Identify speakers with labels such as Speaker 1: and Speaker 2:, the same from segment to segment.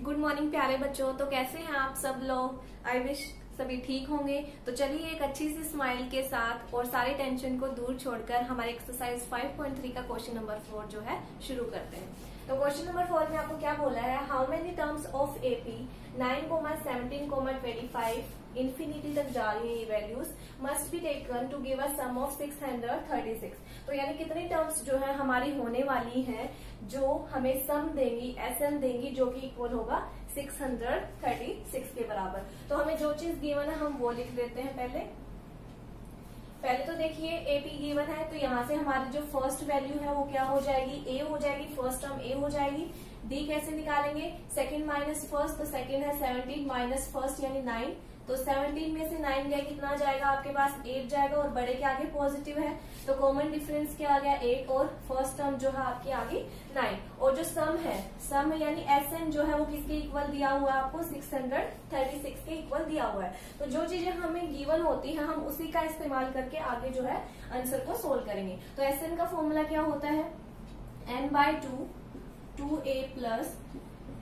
Speaker 1: Good morning प्यारे बच्चों। तो कैसे हैं आप सब लोग? आई विश सभी ठीक होंगे। तो चलिए एक अच्छी सी स्माइल के साथ और सारे टेंशन को दूर छोड़कर हमारे एक्सरसाइज 5.3 का क्वेश्चन नंबर 4 जो है शुरू करते हैं। तो क्वेश्चन नंबर 4 में आपको क्या बोला है? How many terms of AP 9,17,25 infinity तक जा रही है ये values must be taken to give a sum of 636। तो यानी कितनी टर्म्स जो है हमारी होने वाली हैं जो हमें सम देंगी, एसएम देंगी, जो कि इक्वल होगा 636 के बराबर। तो हमें जो चीज गिवन है हम वो लिख देते हैं। पहले तो देखिए एपी गिवन है, तो यहाँ से हमारी जो फर्स्ट वैल्यू है वो क्या हो जाएगी? ए हो जाएगी। फर्स्ट टर्म ए हो जाएगी। डी कैसे निकालेंगे? सेकंड माइनस फर्स्ट, तो सेकंड है 17 माइनस फर्स्ट यानी 9। तो 17 में से 9 गया, कितना जाएगा आपके पास? 8 जाएगा और बड़े के आगे पॉजिटिव है तो कॉमन डिफरेंस क्या आ गया? 8 और फर्स्ट टर्म जो है आपकी आगे 9। और जो सम है यानी एसएन जो है वो किसके इक्वल दिया हुआ है आपको? 636 के इक्वल दिया हुआ है। तो जो चीजें हमें गिवन होती है हम उसी का इस्तेमाल करके आगे जो है आंसर को सोल्व करेंगे। तो एसएन का फॉर्मूला क्या होता है? n/2 2a plus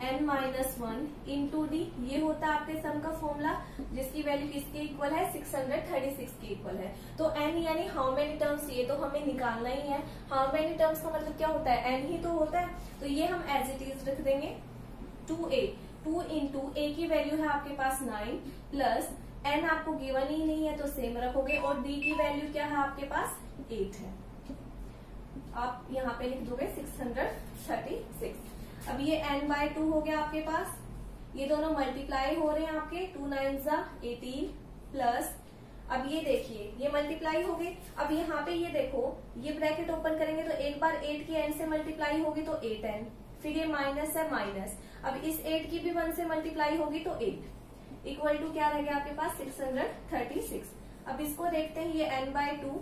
Speaker 1: n-1 into D. ये होता है आपके सम का फॉर्मूला जिसकी वैल्यू किसके इक्वल है? 636 के इक्वल है। तो n यानी हाउ मेनी टर्म्स, ये तो हमें निकालना ही है। हाउ मेनी टर्म्स का मतलब क्या होता है? n ही तो होता है। तो ये हम एज इट इज रख देंगे 2a। 2 इंटू a की वैल्यू है आपके पास 9 प्लस n आपको गिवन ही नहीं है तो सेम रखोगे और d की वैल्यू क्या है आपके पास? 8 है। आप यहाँ पे लिख दोगे 636। अब ये n/2 हो गया आपके पास। ये दोनों मल्टीप्लाई हो रहे हैं आपके 2 9 18 प्लस अब ये देखिए ये मल्टीप्लाई हो गए। अब यहाँ पे ये देखो ये ब्रैकेट ओपन करेंगे तो एक बार 8 की n से मल्टीप्लाई होगी तो 8n, फिर ये माइनस है माइनस। अब इस 8 की भी 1 से मल्टीप्लाई होगी तो 8 इक्वल टू क्या रह गया आपके पास? 636। अब इसको देखते हैं, ये n/2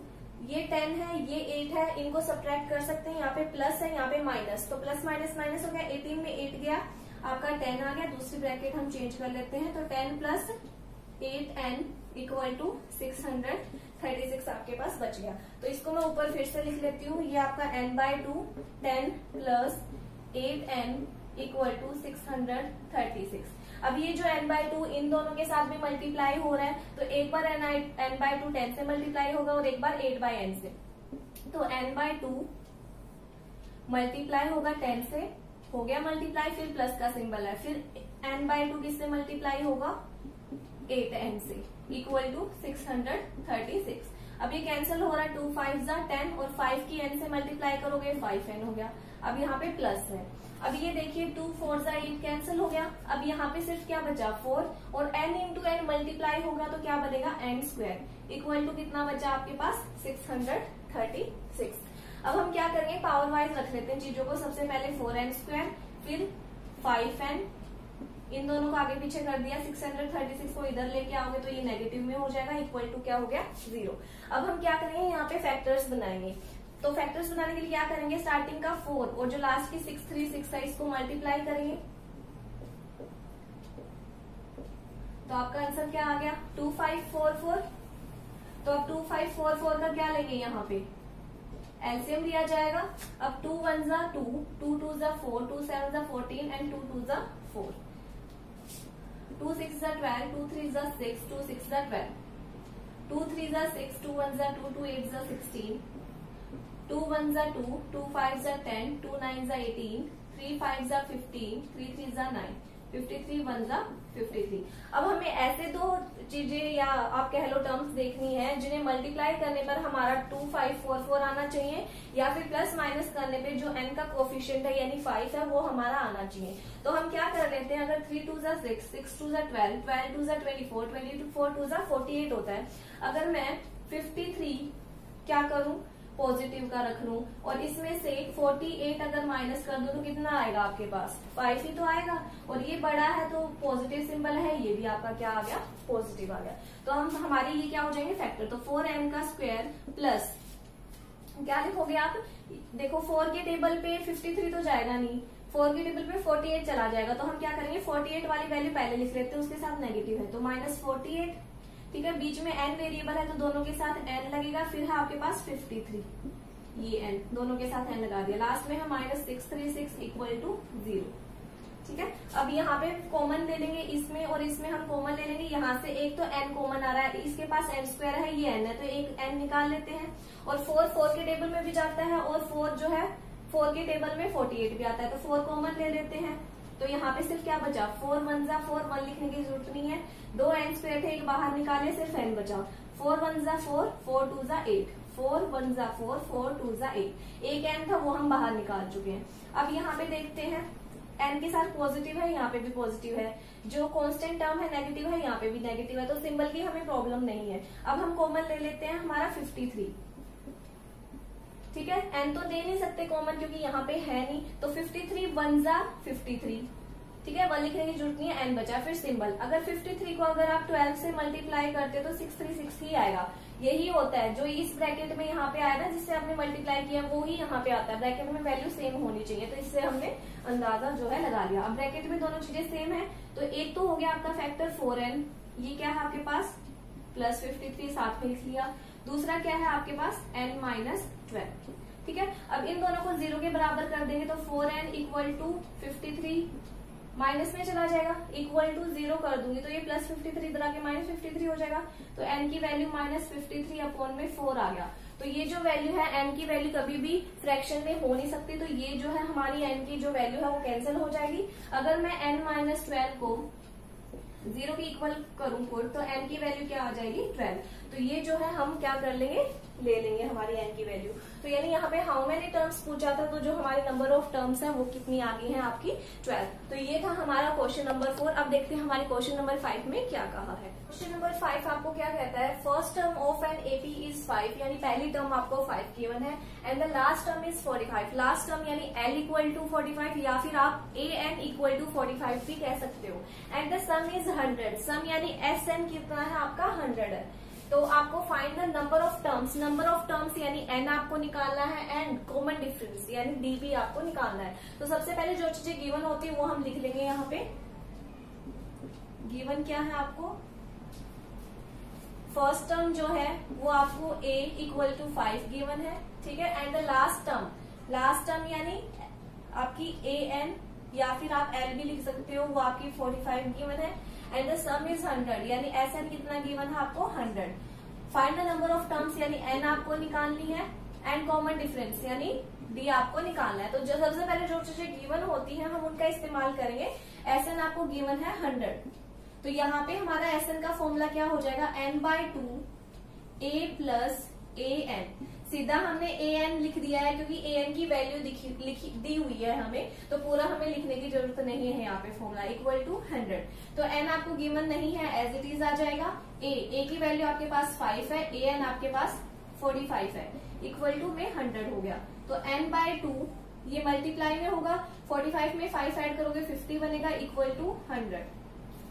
Speaker 1: ये 10 है ये 8 है, इनको सब्ट्रैक्ट कर सकते हैं। यहाँ पे प्लस है यहाँ पे माइनस, तो प्लस माइनस माइनस हो गया। 18 में 8 गया आपका 10 आ गया। दूसरी ब्रैकेट हम चेंज कर लेते हैं तो 10 प्लस 8n इक्वल टू 636 आपके पास बच गया। तो इसको मैं ऊपर फिर से लिख लेती हूँ। ये आपका n/2 10 plus 8n equal to 636। अब ये जो n/2 इन दोनों के साथ भी मल्टीप्लाई हो रहा है तो एक बार n/2 10 से मल्टीप्लाई होगा और एक बार 8/n से। तो n/2 मल्टीप्लाई होगा 10 से, हो गया मल्टीप्लाई, फिर प्लस का सिंबल है। फिर n/2 किससे मल्टीप्लाई होगा? 8n से इक्वल टू 636। अब ये कैंसिल हो रहा है, 2 5 10 और 5 की n से मल्टीप्लाई करोगे 5n हो गया। अब यहाँ पे प्लस है। अब ये देखिए 2 4 8 कैंसिल हो गया। अब यहाँ पे सिर्फ क्या बचा? 4 और n इंटू n मल्टीप्लाई होगा तो क्या बनेगा? n² इक्वल टू कितना बचा आपके पास? 636। अब हम क्या करेंगे? पावर वाइज रख लेते हैं चीजों को। सबसे पहले 4n² फिर 5n, इन दोनों को आगे पीछे कर दिया। 636 को इधर लेके आओगे तो ये नेगेटिव में हो जाएगा, इक्वल टू क्या हो गया? 0। अब हम क्या करेंगे? यहाँ पे फैक्टर्स बनाएंगे। तो फैक्टर्स बनाने के लिए क्या करेंगे? स्टार्टिंग का 4 और जो लास्ट की 636 है इसको मल्टीप्लाई करेंगे तो आपका आंसर क्या आ गया? 2544। तो अब 2544 का क्या लेंगे? यहाँ पे एलसीएम लिया जाएगा। अब 2 1 2, 2 2 4, 2 7 14 एंड 2 2 4, 2 6 12, 2 3 6, 2 6 12, 2 3 6, 2 1 2, 2 8 16, 2 1 2, 2 5 10, 2 9 18, 3 5 15, 3 3 9, 53 1 53। अब हमें ऐसे दो चीजें या आप कह लो टर्म्स देखनी है जिन्हें मल्टीप्लाई करने पर हमारा 2544 आना चाहिए या फिर प्लस माइनस करने पे जो n का कोफिशिएंट है यानी 5 है वो हमारा आना चाहिए। तो हम क्या कर लेते हैं? अगर 3 2 6, 6 2 12, 12 2 24, 24 2 48 होता है। अगर मैं 53 क्या करूं? पॉजिटिव का रख लूं और इसमें से 48 अगर माइनस कर दूं तो कितना आएगा आपके पास? 5 ही तो आएगा। और ये बड़ा है तो पॉजिटिव सिंबल है, ये भी आपका क्या आ गया? पॉजिटिव आ गया। तो हम हमारे ये क्या हो जाएंगे? फैक्टर। तो 4n का स्क्वायर प्लस क्या लिखोगे आप? देखो 4 के टेबल पे 53 तो जाएगा नहीं, 4 के टेबल पे 48 चला जाएगा। तो हम क्या करेंगे? 48 वाली वैल्यू पहले लिख लेते हैं, उसके साथ नेगेटिव है तो -48। ठीक है, बीच में n वेरिएबल है तो दोनों के साथ n लगेगा। फिर है आपके पास 53, ये n दोनों के साथ n लगा दिया। लास्ट में है -636 इक्वल टू 0। ठीक है। अब यहाँ पे कॉमन ले लेंगे, इसमें और इसमें हम कॉमन ले लेंगे। यहाँ से एक तो n कॉमन आ रहा है, इसके पास n स्क्वायर है, ये n है, तो एक n निकाल लेते हैं। और 4 के टेबल में भी जाता है, और 4 जो है 4 के टेबल में 48 भी आता है, तो 4 कॉमन ले लेते हैं। तो यहाँ पे सिर्फ क्या बचा, 4 1 जा 4, 1 लिखने की जरूरत नहीं है। 2 n स्क्वायर थे, एक बाहर निकाले, सिर्फ n बचा। 4 1 जा 4, 4 2 जा 8, 4 1 जा 4, 4 2 जा 8। एक n था वो हम बाहर निकाल चुके हैं। अब यहाँ पे देखते हैं, n के साथ पॉजिटिव है, यहाँ पे भी पॉजिटिव है। जो कांस्टेंट टर्म है नेगेटिव है, यहाँ पे भी नेगेटिव है, तो सिंबल की हमें प्रॉब्लम नहीं है। अब हम कॉमन ले लेते हैं, हमारा 53। ठीक है, n तो दे नहीं सकते कॉमन क्योंकि यहाँ पे है नहीं, तो 53 1 जा 53। ठीक है, 1 लिखने की जरूरत नहीं है, n बचा। फिर सिंबल, अगर 53 को अगर आप 12 से मल्टीप्लाई करते तो 636 ही आएगा। यही होता है जो इस ब्रैकेट में यहाँ पे आया ना, जिससे हमने मल्टीप्लाई किया, वो ही यहाँ पे आता है। ब्रैकेट में वैल्यू सेम होनी चाहिए, तो इससे हमने अंदाजा जो है लगा लिया। अब ब्रैकेट में दोनों चीजें सेम है, तो एक तो हो गया आपका फैक्टर 4n, ये क्या है आपके पास प्लस 53 साथ में लिख लिया। दूसरा क्या है आपके पास n माइनस 12। ठीक है, अब इन दोनों को 0 के बराबर कर देंगे, तो 4n इक्वल टू 53 माइनस में चला जाएगा, इक्वल टू 0 कर दूंगी तो ये प्लस 53 इधर आके माइनस 53 हो जाएगा। तो n की वैल्यू माइनस 53 अपॉन में 4 आ गया। तो ये जो वैल्यू है, n की वैल्यू कभी भी फ्रैक्शन में हो नहीं सकती, तो ये जो है हमारी n की जो वैल्यू है वो कैंसिल हो जाएगी। अगर मैं n माइनस 12 को 0 के इक्वल करूं पुट, तो n की वैल्यू क्या आ जाएगी 12। तो ये जो है हम क्या कर लेंगे, ले लेंगे हमारी n की वैल्यू। तो यानी यहाँ पे हाउ मेनी टर्म्स पूछा था, तो जो हमारी नंबर ऑफ टर्म्स है वो कितनी आ गई है आपकी 12। तो ये था हमारा क्वेश्चन नंबर 4। अब देखते हैं हमारे क्वेश्चन नंबर 5 में क्या कहा है। क्वेश्चन नंबर 5 आपको क्या कहता है, first term of an AP is 5, यानी पहली टर्म आपको 5 गिवन है, and the last term is 45। Last term यानी l इक्वल टू 45, या फिर आप a n इक्वल टू 45 भी कह सकते हो। एंड द सम इज 100, सम यानी एस एन कितना है आपका 100 है। तो आपको find the number of terms, number of terms यानी n आपको निकालना है, एंड कॉमन डिफरेंस यानी d भी आपको निकालना है। तो सबसे पहले जो चीजें गिवन होती है वो हम लिख लेंगे यहाँ पे। गिवन क्या है आपको, फर्स्ट टर्म जो है वो आपको a इक्वल टू 5 गिवन है। ठीक है, एंड द लास्ट टर्म यानी आपकी a n या फिर आप l भी लिख सकते हो, वो आपकी 45 गिवन है। एंड द सम इज 100, यानी एस एन कितना गिवन है आपको 100। Find the number of terms यानी n आपको निकालनी है, एंड कॉमन डिफरेंस यानी d आपको निकालना है। तो जो सबसे पहले जो चीजें गिवन होती हैं हम उनका इस्तेमाल करेंगे। एस एन आपको गिवन है 100, तो यहाँ पे हमारा एस एन का फॉर्मूला क्या हो जाएगा, n/2 a plus a n। सीधा हमने a n लिख दिया है क्योंकि a n की वैल्यू दी हुई है हमें, तो पूरा हमें लिखने की जरूरत नहीं है यहाँ पे। फॉर्मूला इक्वल टू 100, तो n आपको गिवन नहीं है, एज इट इज आ जाएगा। a की वैल्यू आपके पास 5 है, a n आपके पास 45 है, इक्वल टू में 100 हो गया। तो n/2 ये मल्टीप्लाई में होगा, 45 में 5 ऐड करोगे 50 बनेगा, इक्वल टू 100।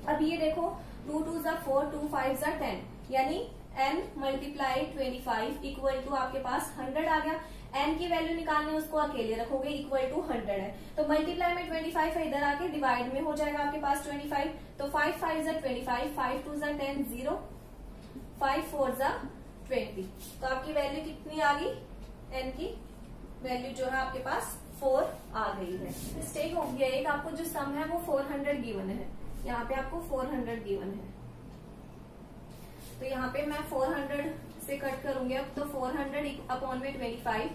Speaker 1: अब ये देखो 2 2 जा 4, 2 5 जा 10, यानी n मल्टीप्लाई 25 इक्वल टू आपके पास 100 आ गया। n की वैल्यू निकालने उसको अकेले रखोगे, इक्वल टू 100 है, तो मल्टीप्लाई में 25 है, इधर आके डिवाइड में हो जाएगा आपके पास 25। तो 5 5 जा 25, 5 2 जा 10, 0, 5 4 जा 20। तो आपकी वैल्यू कितनी आ गई, n की वैल्यू जो है आपके पास 4 आ गई है। मिस्टेक हो गया एक, आपको जो सम है वो 400 गिवन है, यहाँ पे आपको 400 गिवन है। तो यहाँ पे मैं 400 से कट करूंगी अब, तो 400 अपॉन में 25,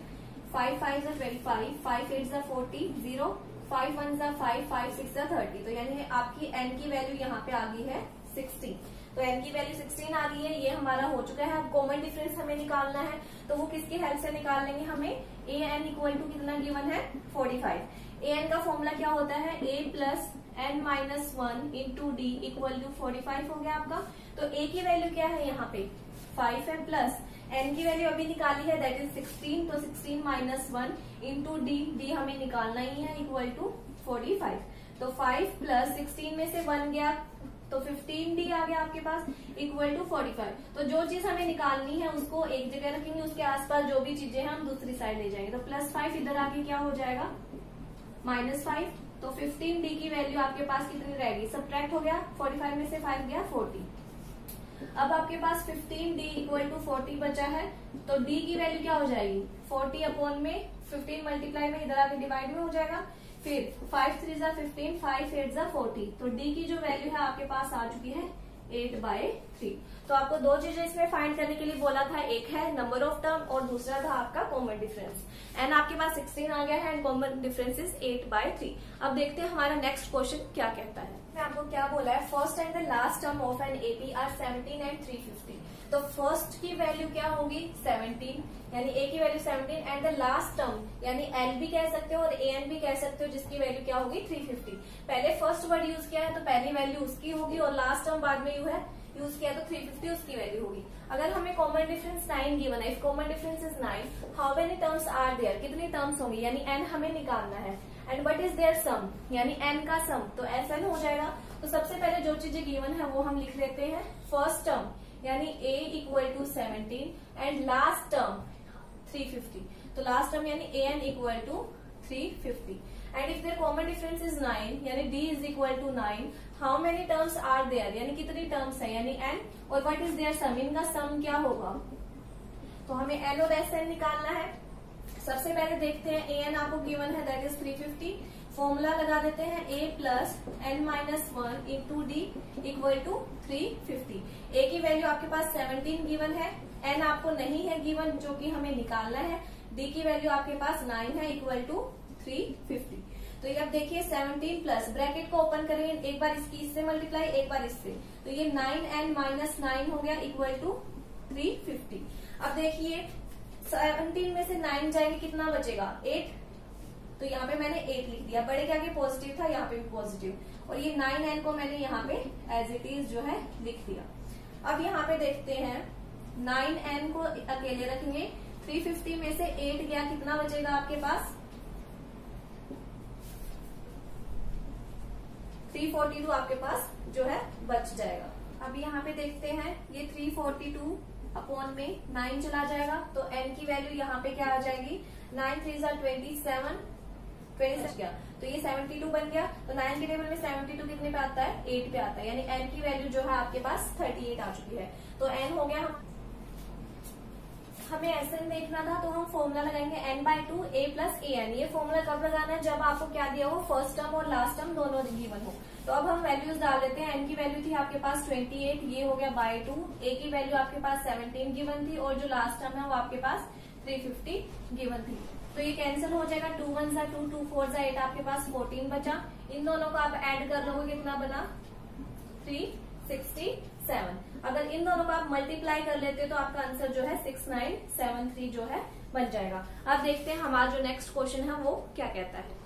Speaker 1: 5 5 जा 25, 5 8 जा 40, 0, 5 1 जा 5, 5 6 जा 30। तो यानी आपकी n की वैल्यू यहाँ पे आ गई है 16। तो n की वैल्यू 16 आ गई है, ये हमारा हो चुका है। अब कॉमन डिफरेंस हमें निकालना है, तो वो किसकी हेल्प से निकाल लेंगे, हमें a n इक्वल टू कितना गिवन है 45। a n का फॉर्मूला क्या होता है, a plus n minus 1 into d equal to 45 हो गया आपका। तो a की वैल्यू क्या है यहाँ पे 5 है, प्लस n की वैल्यू अभी निकाली है दैट इज 16, तो 16 माइनस 1 इंटू डी हमें निकालना ही है, इक्वल टू 45। तो 5 प्लस 16 में से 1 गया तो 15d आ गया आपके पास, इक्वल टू 45। तो जो चीज हमें निकालनी है उसको एक जगह रखेंगे, उसके आसपास जो भी चीजें हैं हम दूसरी साइड ले जाएंगे। तो प्लस 5 इधर आके क्या हो जाएगा माइनस 5, तो 15d की वैल्यू आपके पास कितनी रहेगी, सब्ट्रैक्ट हो गया, 45 में से 5 गया 40। अब आपके पास 15d इक्वल टू 40 बचा है, तो d की वैल्यू क्या हो जाएगी 40 अपॉन में 15 मल्टीप्लाई में इधर आके डिवाइड में हो जाएगा, फिर 5 3 जा 15, 5 8 जा 40। तो डी की जो वैल्यू है आपके पास आ चुकी है 8/3। तो आपको दो चीजें इसमें फाइंड करने के लिए बोला था, एक है नंबर ऑफ टर्म और दूसरा था आपका कॉमन डिफरेंस। एंड आपके पास 16 आ गया है एंड कॉमन डिफरेंस इज 8/3। अब देखते हैं हमारा नेक्स्ट क्वेश्चन क्या कहता है। मैं आपको क्या बोला है, first and the last term of an AP are 17 and 350। तो फर्स्ट की वैल्यू क्या होगी 17, यानी ए की value 17 and the last term यानी एल भी कह सकते हो और ए एन भी कह सकते हो, जिसकी वैल्यू क्या होगी 350। पहले फर्स्ट वर्ड यूज किया है तो पहली वैल्यू उसकी होगी और लास्ट टर्म बाद में यूज किया तो 350 उसकी वैल्यू होगी। अगर हमें कॉमन डिफरेंस 9 गिवन है, if common difference is 9, how many terms are there, कितनी टर्म्स होंगी, यानी एन हमें निकालना है। And what is there sum, यानी एन का सम, तो एसएन हो जाएगा। तो सबसे पहले जो चीजें गिवन है वो हम लिख लेते हैं। फर्स्ट टर्म यानी a equal to 17 and last term 350। तो लास्ट टर्म यानी a n equal to 350 and if there common difference is 9 यानी d is equal to 9, how many terms are there, यानी कितनी टर्म्स है, यानी n, और what is there सम, इनका सम क्या होगा। तो हमें n और sn निकालना है। सबसे पहले देखते हैं a n आपको गिवन है दैट इज 350। फॉर्मूला लगा देते हैं a plus n minus 1 into d equal to 350। a की वैल्यू आपके पास 17 गिवन है, n आपको नहीं है गिवन जो कि हमें निकालना है, d की वैल्यू आपके पास 9 है इक्वल टू 350। तो ये अब देखिए 17 प्लस ब्रैकेट को ओपन करेंगे, एक बार इससे मल्टीप्लाई एक बार इससे, तो ये 9n माइनस 9 हो गया इक्वल टू 350। अब देखिए 17 में से 9 जाएंगे कितना बचेगा 8, तो यहाँ पे मैंने 8 लिख दिया, बड़े के आगे पॉजिटिव था यहाँ पे भी पॉजिटिव, और ये 9n को मैंने यहाँ पे एज इट इज जो है लिख दिया। अब यहाँ पे देखते हैं 9n को अकेले रखेंगे, 350 में से 8 गया कितना बचेगा आपके पास 342 आपके पास जो है बच जाएगा। अब यहाँ पे देखते हैं ये 342 अपॉन में 9 चला जाएगा, तो n की वैल्यू यहाँ पे क्या आ जाएगी 9 3 जा 27 गया, तो ये 72 बन गया। तो 9 के टेबल में 72 कितने पे आता है 8 पे आता है, यानी n की वैल्यू जो है आपके पास 38 आ चुकी है। तो n हो गया, हमें SN देखना था तो हम फॉर्मूला लगाएंगे n/2 a प्लस an। ये फॉर्मूला कब लगाना है जब आपको क्या दिया हो फर्स्ट टर्म और लास्ट टर्म दोनों गिवन हो। तो अब हम वैल्यूज डाल देते हैं। n की वैल्यू थी आपके पास 28, ये हो गया /2, a की वैल्यू आपके पास 17 गिवन थी और जो लास्ट टर्म है वो आपके पास 350 गिवन थी। तो ये कैंसिल हो जाएगा, 2 1 जा 2, 2 4 जा 8, आपके पास 14 बचा। इन दोनों को आप ऐड कर लोगे कितना बना 367। अगर इन दोनों को आप मल्टीप्लाई कर लेते तो आपका आंसर जो है 6973 जो है बन जाएगा। अब देखते हैं हमारा जो नेक्स्ट क्वेश्चन है वो क्या कहता है।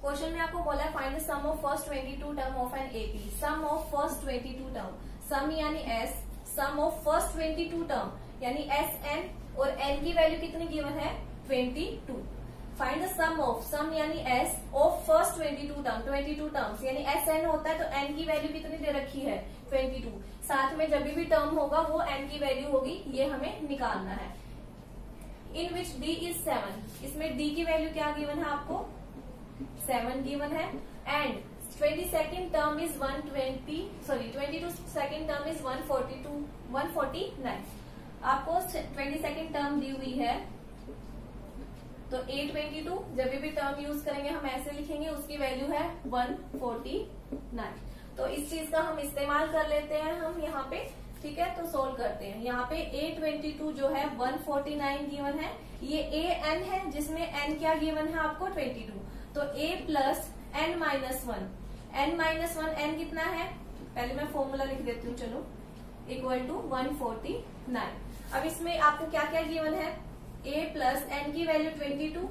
Speaker 1: क्वेश्चन में आपको बोला है find the sum of first 22 term of an AP. Sum of first 22 term, sum यानी s, sum of first 22 term यानी sn, और n की वैल्यू कितनी गिवन है 22। Find the sum of, sum यानी s of first 22 term, 22 terms यानी sn होता है तो n की वैल्यू कितनी दे रखी है 22। साथ में जब भी टर्म होगा वो n की वैल्यू होगी, ये हमें निकालना है। इन विच d इज 7, इसमें d की वैल्यू क्या गिवन है आपको 7 गिवन है। And 22nd term is 22 second term is 149। आपको 22nd टर्म दी हुई है तो 822 जब भी टर्म यूज करेंगे हम ऐसे लिखेंगे, उसकी वैल्यू है 149। तो इस चीज का हम इस्तेमाल कर लेते हैं हम यहाँ पे, ठीक है। तो सोल्व करते हैं। यहाँ पे 822 जो है 149 गिवन है, ये an है जिसमें n क्या गिवन है आपको 22, तो a plus n minus 1 n कितना है, पहले मैं फॉर्मूला लिख देती हूँ चलो, इक्वल टू 149। अब इसमें आपको क्या क्या गिवन है, a प्लस n की वैल्यू 22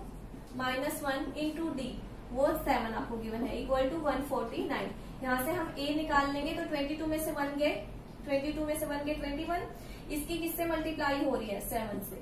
Speaker 1: माइनस 1 इंटू डी वो 7 आपको गिवन है इक्वल टू 149। यहाँ से हम a निकाल लेंगे तो 22 में से 1 गए 21, इसकी किससे मल्टीप्लाई हो रही है 7 से,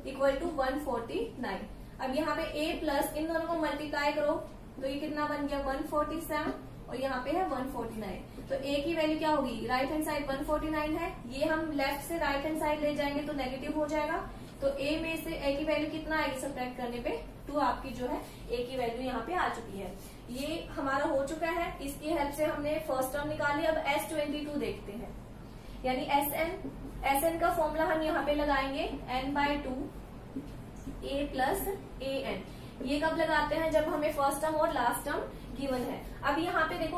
Speaker 1: इक्वल टू 149। अब यहाँ पे a प्लस इन दोनों को मल्टीप्लाई करो तो ये कितना बन गया 147 और यहाँ पे है 149। तो a की वैल्यू क्या होगी, राइट हैंड साइड 149 है, ये हम लेफ्ट से राइट हैंड साइड ले जाएंगे तो नेगेटिव हो जाएगा। तो a में से a की वैल्यू कितना आएगी सब्ट्रैक्ट करने पे 2, आपकी जो है a की वैल्यू यहाँ पे आ चुकी है। ये हमारा हो चुका है, इसकी हेल्प से हमने फर्स्ट टर्म निकाली। अब S22 देखते हैं, यानी SN का फॉर्मूला हम यहाँ पे लगाएंगे n/2 a प्लस an। ये कब लगाते हैं, जब हमें फर्स्ट टर्म और लास्ट टर्म गिवन है। अब यहाँ पे देखो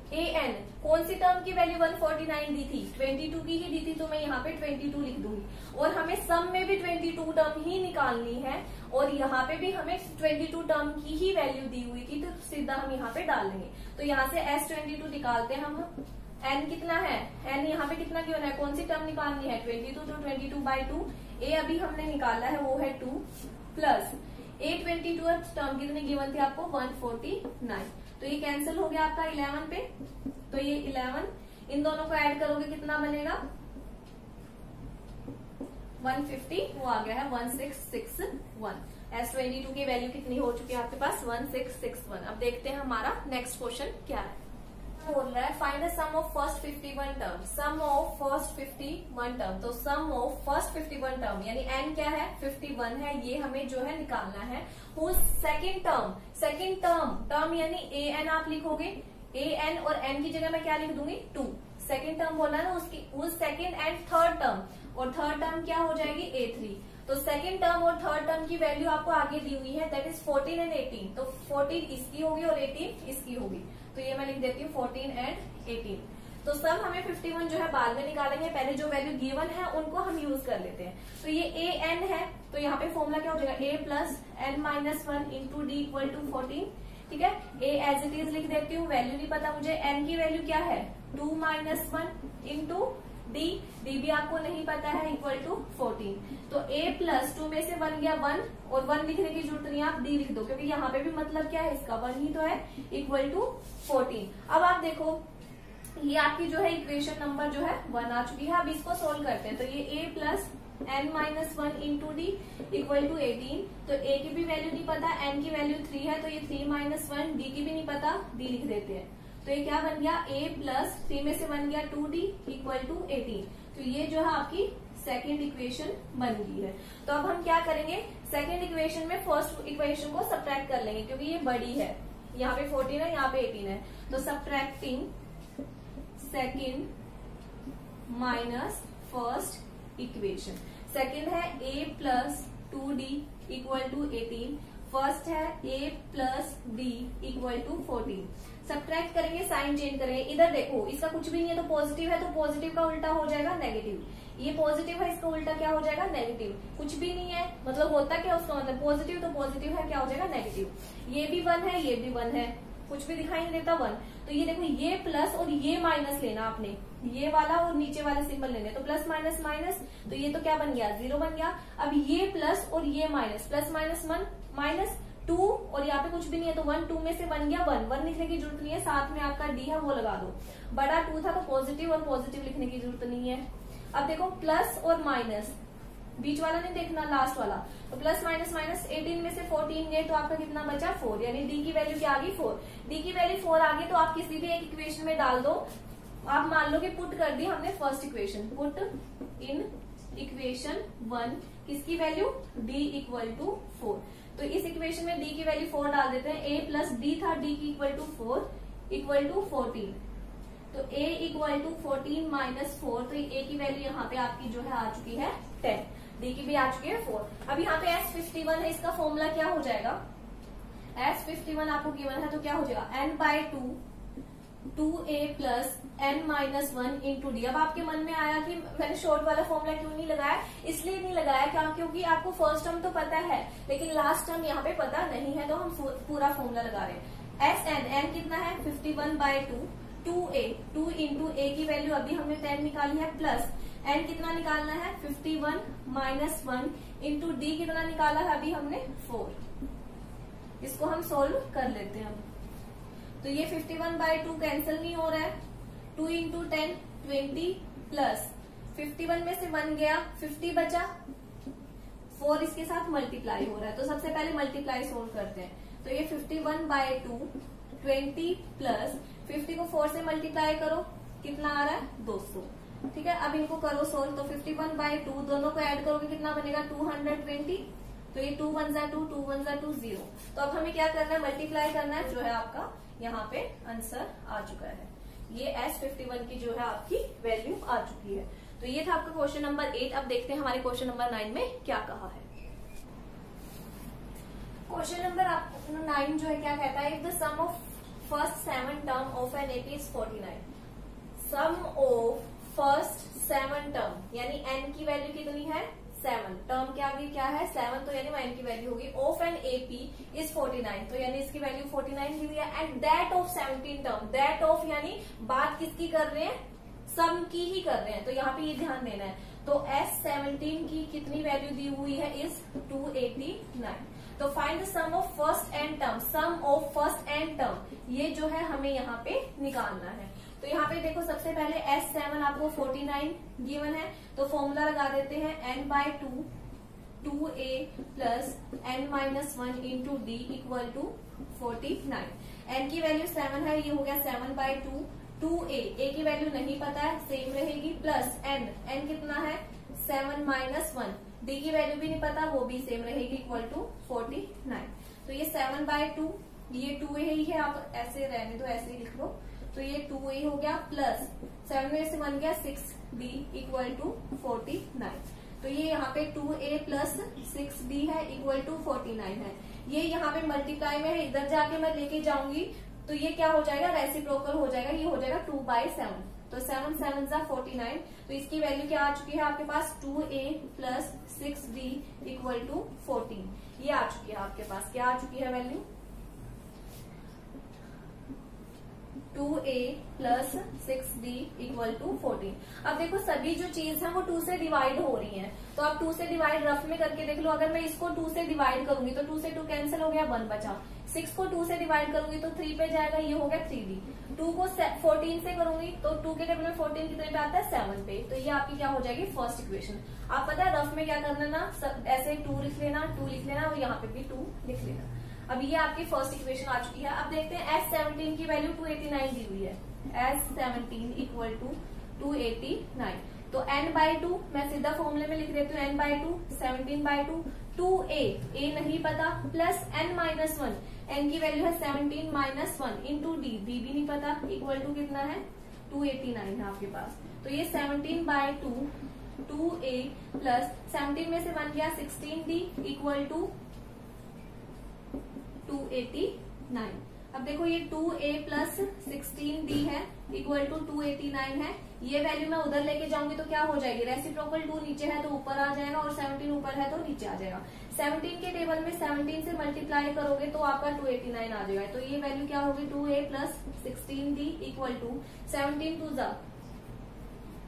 Speaker 1: an कौन सी टर्म की वैल्यू 149 दी थी, 22 की ही दी थी, तो मैं यहाँ पे 22 लिख दूंगी। और हमें सम में भी 22 टर्म ही निकालनी है, और यहाँ पे भी हमें 22 टर्म की ही वैल्यू दी हुई थी, तो सीधा हम यहाँ पे डाल देंगे। तो यहाँ से S22 निकालते हैं हम। n कितना है, n यहाँ पे कितना गिवन है, कौन सी टर्म निकालनी है, 22, तो 22/2। a अभी हमने निकाला है वो है 2 प्लस a22 टर्म कितनी गिवन थी आपको 149, तो ये कैंसिल हो गया आपका 11 पे। तो ये 11 इन दोनों को ऐड करोगे कितना बनेगा 150, वो आ गया है 1661। S22 की वैल्यू कितनी हो चुकी है आपके पास 1661। अब देखते हैं हमारा नेक्स्ट क्वेश्चन क्या है। बोल रहा है find the sum of first 51 term, sum of first 51 term. तो सम ऑफ फर्स्ट 51 टर्म यानी n क्या है 51 है, ये हमें जो है निकालना है। वो सेकंड टर्म यानी an आप लिखोगे, an और n की जगह मैं क्या लिख दूंगी 2। सेकंड टर्म बोला ना उसकी, उस सेकंड एंड थर्ड टर्म, और थर्ड टर्म क्या हो जाएगी a3। तो सेकंड टर्म और थर्ड टर्म की वैल्यू आपको आगे दी हुई है, दैट इज 14 एंड 18। तो 14 इसकी होगी और 18 इसकी होगी, तो ये मैं लिख देती हूँ 14 एंड 18। तो सब हमें 51 जो है बाद में निकालेंगे, पहले जो वैल्यू गिवन है उनको हम यूज कर लेते हैं। तो ये an है, तो यहाँ पे फॉर्मूला क्या हो जाएगा a plus n-1 into d equal to 14। ठीक है, a एज इट इज लिख देती हूँ, वैल्यू नहीं पता मुझे, n की वैल्यू क्या है 2-1 इंटू डी भी आपको नहीं पता है इक्वल टू 14। तो a प्लस 2 में से 1 गया 1, और 1 लिखने की जरूरत नहीं है, आप d लिख दो, क्योंकि यहाँ पे भी मतलब क्या है इसका 1 ही तो है, इक्वल टू 14। अब आप देखो ये आपकी जो है इक्वेशन नंबर जो है 1 आ चुकी है। अब इसको सोल्व करते हैं, तो ये a plus n-1 into d equal to 18। तो a की भी वैल्यू नहीं पता, n की वैल्यू 3 है, तो ये 3-1, d की भी नहीं पता, d लिख देते हैं। तो ये क्या बन गया a प्लस 3 में से 1 गया 2d इक्वल टू 18। तो ये जो है आपकी सेकेंड इक्वेशन बन गई है। तो अब हम क्या करेंगे, सेकेंड इक्वेशन में फर्स्ट इक्वेशन को सब्ट्रैक्ट कर लेंगे, क्योंकि ये बड़ी है, यहाँ पे 14 है, यहाँ पे 18 है। तो subtracting second minus first equation. Second है a plus 2d equal to 18, first है a plus d equal to 14। Subtract करेंगे, साइन चेंज करेंगे। इधर देखो इसका कुछ भी नहीं है, तो पॉजिटिव है, तो पॉजिटिव का उल्टा हो जाएगा नेगेटिव। ये पॉजिटिव है, इसका उल्टा क्या हो जाएगा नेगेटिव। कुछ भी नहीं है मतलब होता क्या, उसका मतलब पॉजिटिव, तो पॉजिटिव है क्या हो जाएगा नेगेटिव। ये भी 1 है, ये भी 1 है, कुछ भी दिखाई नहीं देता 1। तो ये देखो ये प्लस और ये माइनस लेना आपने, ये वाला और नीचे वाला सिंबल लेने, तो प्लस माइनस माइनस, तो ये तो क्या बन गया 0 बन गया। अब ये प्लस और ये माइनस, प्लस माइनस 1 माइनस 2, और यहाँ पे कुछ भी नहीं है, तो 1 2 में से 1 गया 1 लिखने की जरूरत नहीं है, साथ में आपका डी है वो लगा दो। बड़ा 2 था तो पॉजिटिव और पॉजिटिव लिखने की जरूरत नहीं है। अब देखो प्लस और माइनस, बीच वाला नहीं देखना, लास्ट वाला। तो प्लस माइनस माइनस 18 में से 14 गए, तो आपका कितना बचा 4, यानी डी की वैल्यू क्या आ गई 4। डी की वैल्यू 4 आ गई, तो आप किसी भी एक इक्वेशन में डाल दो। आप मान लो कि पुट कर दी हमने first equation, put in equation 1 किसकी वैल्यू डी इक्वल टू 4। तो इस इक्वेशन में डी की वैल्यू 4 डाल देते हैं, a प्लस डी था, डी की इक्वल टू 4 इक्वल टू 14। तो a इक्वल टू 14 माइनस 4, तो a की वैल्यू यहाँ पे आपकी जो है आ चुकी है 10, डी की भी आ चुकी है 4। अब यहाँ पे S51 है, इसका फॉर्मूला क्या हो जाएगा, S51 आपको गिवन है, तो क्या हो जाएगा n/2 2a plus n-1 into D. अब आपके मन में आया कि मैंने शॉर्ट वाला फॉर्मूला क्यों नहीं लगाया, इसलिए नहीं लगाया क्या, क्योंकि आपको फर्स्ट टर्म तो पता है लेकिन लास्ट टर्म यहाँ पे पता नहीं है, तो हम पूरा फॉर्मूला लगा रहे हैं। n कितना है 51/2, 2a 2 इंटू a की वैल्यू अभी हमने 10 निकाली है, प्लस n कितना निकालना है 51 माइनस 1 इंटू डी कितना निकाला है अभी हमने 4। इसको हम सोल्व कर लेते हैं। तो ये 51/2 कैंसिल नहीं हो रहा है, 2 इंटू 10 20 प्लस 51 में से 1 गया 50 बचा, 4 इसके साथ मल्टीप्लाई हो रहा है, तो सबसे पहले मल्टीप्लाई सोल्व करते हैं। तो ये 51/2 20 प्लस 50 को 4 से मल्टीप्लाई करो, कितना आ रहा है 200। ठीक है, अब इनको करो सोल्व, तो 51/2 दोनों को ऐड करोगे कितना बनेगा 220। तो ये 2 1 2 2 1 2 0। तो अब हमें क्या करना है मल्टीप्लाई करना है, जो है आपका यहाँ पे आंसर आ चुका है। ये S51 की जो है आपकी वैल्यू आ चुकी है। तो ये था आपका क्वेश्चन नंबर 8। अब देखते हैं हमारे क्वेश्चन नंबर 9 में क्या कहा है। क्वेश्चन नंबर 9 जो है क्या कहता है, if the sum of first 7 term of an AP is 49, sum of first 7 term यानी एन की वैल्यू कितनी है 7, टर्म के आगे क्या है 7, तो यानी एन की वैल्यू होगी ऑफ एन एपी इज 49, तो यानी इसकी वैल्यू 49 दी हुई है। And that of 17 term, that of यानी बात किसकी कर रहे हैं, सम की ही कर रहे हैं, तो यहाँ पे ये ध्यान देना है। तो S17 की कितनी वैल्यू दी हुई है इज 289। तो find the sum of first n term, sum of first n term, ये जो है हमें यहाँ पे निकालना है। तो यहाँ पे देखो सबसे पहले S7 आपको 49 गिवन है, तो फॉर्मूला लगा देते हैं n/2 2a plus n-1 into d equal to 49। n की वैल्यू 7 है, ये हो गया 7/2, 2a, a की वैल्यू नहीं पता है सेम रहेगी, प्लस n कितना है 7-1, d की वैल्यू भी नहीं पता वो भी सेम रहेगी इक्वल टू 49। तो ये 7/2, ये 2a ही है, आप ऐसे रहने दो, ऐसे ही लिख लो, तो ये 2a हो गया प्लस 7 में से 1 गया 6d इक्वल टू 49। तो ये यहाँ पे 2a प्लस 6d है इक्वल टू 49 है। ये यहाँ पे मल्टीप्लाई में है, इधर जाके मैं लेके जाऊंगी तो ये क्या हो जाएगा रेसिप्रोकल हो जाएगा, ये हो जाएगा 2/7, तो 7 7 जा 49। तो इसकी वैल्यू क्या आ चुकी है आपके पास 2a plus 6d equal to 14, ये आ चुकी है आपके पास, क्या आ चुकी है value 2a plus 6d equal to 14। अब देखो सभी जो चीज है वो 2 से डिवाइड हो रही है, तो आप 2 से डिवाइड रफ में करके देख लो। अगर मैं इसको 2 से डिवाइड करूंगी तो 2 से 2 कैंसिल हो गया, 1 बचा। 6 को 2 से डिवाइड करूंगी तो 3 पे जाएगा, ये हो गया 3d। 2 को 14 से करूंगी तो 2 के टेबल में 14 कितने पे आता है 7 पे, तो ये आपकी क्या हो जाएगी फर्स्ट इक्वेशन। आप पता है रफ में क्या करना ना, ऐसे 2 लिख लेना, 2 लिख लेना और यहाँ पे भी 2 लिख लेना। अब ये आपकी फर्स्ट इक्वेशन आ चुकी है। अब देखते हैं S17 की वैल्यू 289 दी हुई है, S17 इक्वल टू 289, तो n/2 मैं सीधा फॉर्मूले में लिख देती हूँ, n/2 17/2, 2a, a नहीं पता, प्लस n-1, n की वैल्यू है 17-1 इंटू d, d भी नहीं पता, इक्वल टू कितना है 289 है आपके पास। तो ये 17/2 2a प्लस 17 में से 1 गया 16d इक्वल टू 289। अब देखो ये 2a प्लस 16d है इक्वल टू 289 है, ये वैल्यू मैं उधर लेके जाऊंगी तो क्या हो जाएगी रेसिप्रोकल 2 नीचे है तो ऊपर आ जाएगा और 17 ऊपर है तो नीचे आ जाएगा। 17 के टेबल में 17 से मल्टीप्लाई करोगे तो आपका 289 आ जाएगा, तो ये वैल्यू क्या होगी 2a plus 16d equal to 17 2 जा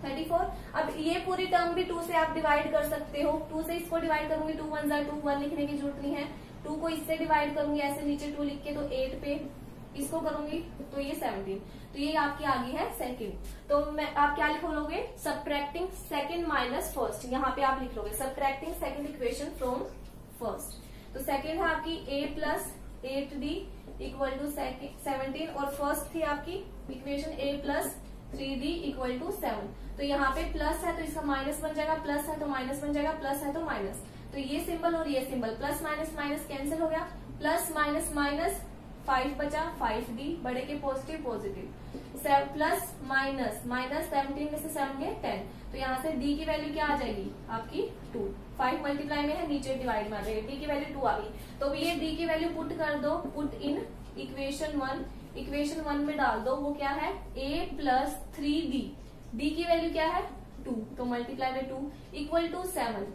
Speaker 1: 34। अब ये पूरी टर्म भी 2 से आप डिवाइड कर सकते हो, 2 से इसको डिवाइड करूंगी 2 1 जा 2, 1 लिखने की जरूरत नहीं है। 2 को इससे डिवाइड करूंगी ऐसे नीचे 2 लिख के तो 8 पे इसको करूंगी तो ये 17, तो ये आपकी आ गई है सेकंड। तो मैं आप क्या लिखोगे सब्ट्रैक्टिंग सेकंड माइनस फर्स्ट, यहाँ पे आप लिख लोगे subtracting second equation from first. तो सेकंड है आपकी a plus 8d equal to 17 और फर्स्ट थी आपकी equation a plus 3d equal to 7। तो यहाँ पे प्लस है तो इसका माइनस बन जाएगा, प्लस है तो माइनस बन जाएगा, प्लस है तो माइनस, तो ये सिंबल और ये symbol plus minus minus cancel हो गया, प्लस माइनस माइनस 5 बचा 5d बड़े के positive positive, plus minus minus 17 में से 7 गए 10, तो यहाँ से d की वैल्यू क्या आ जाएगी आपकी 2, 5 मल्टीप्लाई में है नीचे डिवाइड में आ जाएगी, d की वैल्यू 2 आ गई। तो ये d की वैल्यू पुट कर दो, पुट इन इक्वेशन 1, इक्वेशन 1 में डाल दो, वो क्या है a प्लस 3d, d की वैल्यू क्या है 2, तो मल्टीप्लाई में 2 इक्वल टू 7,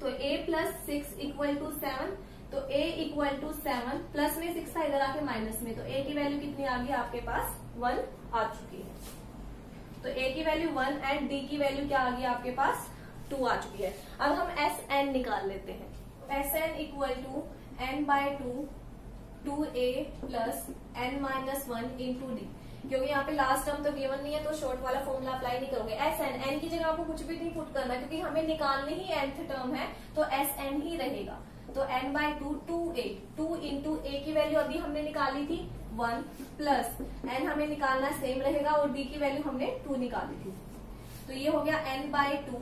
Speaker 1: तो a प्लस 6 इक्वल टू 7, तो a इक्वल टू 7 प्लस में 6 था इधर आके माइनस में, तो a की वैल्यू कितनी आ गई आपके पास 1 आ चुकी है। तो a की वैल्यू 1 एंड d की वैल्यू क्या आ गई आपके पास 2 आ चुकी है। अब हम Sn निकाल लेते हैं। Sn equal to n/2 2a plus n-1 into d, क्योंकि यहाँ पे लास्ट टर्म तो गिवन नहीं है तो शॉर्ट वाला फॉर्मूला अप्लाई नहीं करोगे। Sn n की जगह आपको कुछ भी नहीं पुट करना क्योंकि हमें निकालनी ही nth टर्म है, तो Sn ही रहेगा। तो n/2 2a, 2 इंटू a की वैल्यू अभी हमने निकाली थी 1 प्लस n हमें निकालना सेम रहेगा और d की वैल्यू हमने 2 निकाली थी, तो ये हो गया n/2,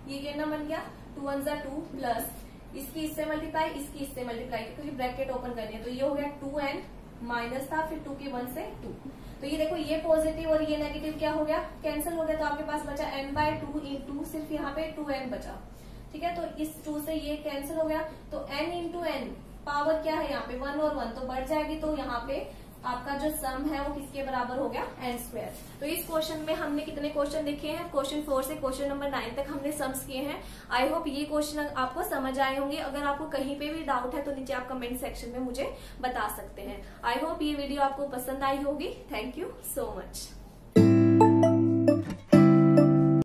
Speaker 1: ये कितना बन गया 2 1 जा 2 प्लस इसकी इससे मल्टीप्लाई इसकी इससे मल्टीप्लाई क्योंकि ब्रैकेट ओपन करनी है, तो ये हो गया 2n माइनस था फिर 2 के 1 से 2, तो ये देखो ये पॉजिटिव और ये नेगेटिव क्या हो गया कैंसिल हो गया, तो आपके पास बचा n/2 इंटू सिर्फ यहाँ पे 2n बचा, ठीक है। तो इस 2 से ये कैंसिल हो गया, तो n इंटू n पावर क्या है यहाँ पे 1 और 1 तो बढ़ जाएगी, तो यहाँ पे आपका जो सम है वो किसके बराबर हो गया n स्क्वायर। तो इस क्वेश्चन में हमने कितने क्वेश्चन देखे हैं, क्वेश्चन 4 से क्वेश्चन नंबर 9 तक हमने सम्स किए हैं। आई होप ये क्वेश्चन आपको समझ आए होंगे। अगर आपको कहीं पे भी डाउट है तो नीचे आप कमेंट सेक्शन में मुझे बता सकते हैं। आई होप ये वीडियो आपको पसंद आई होगी। Thank you so much.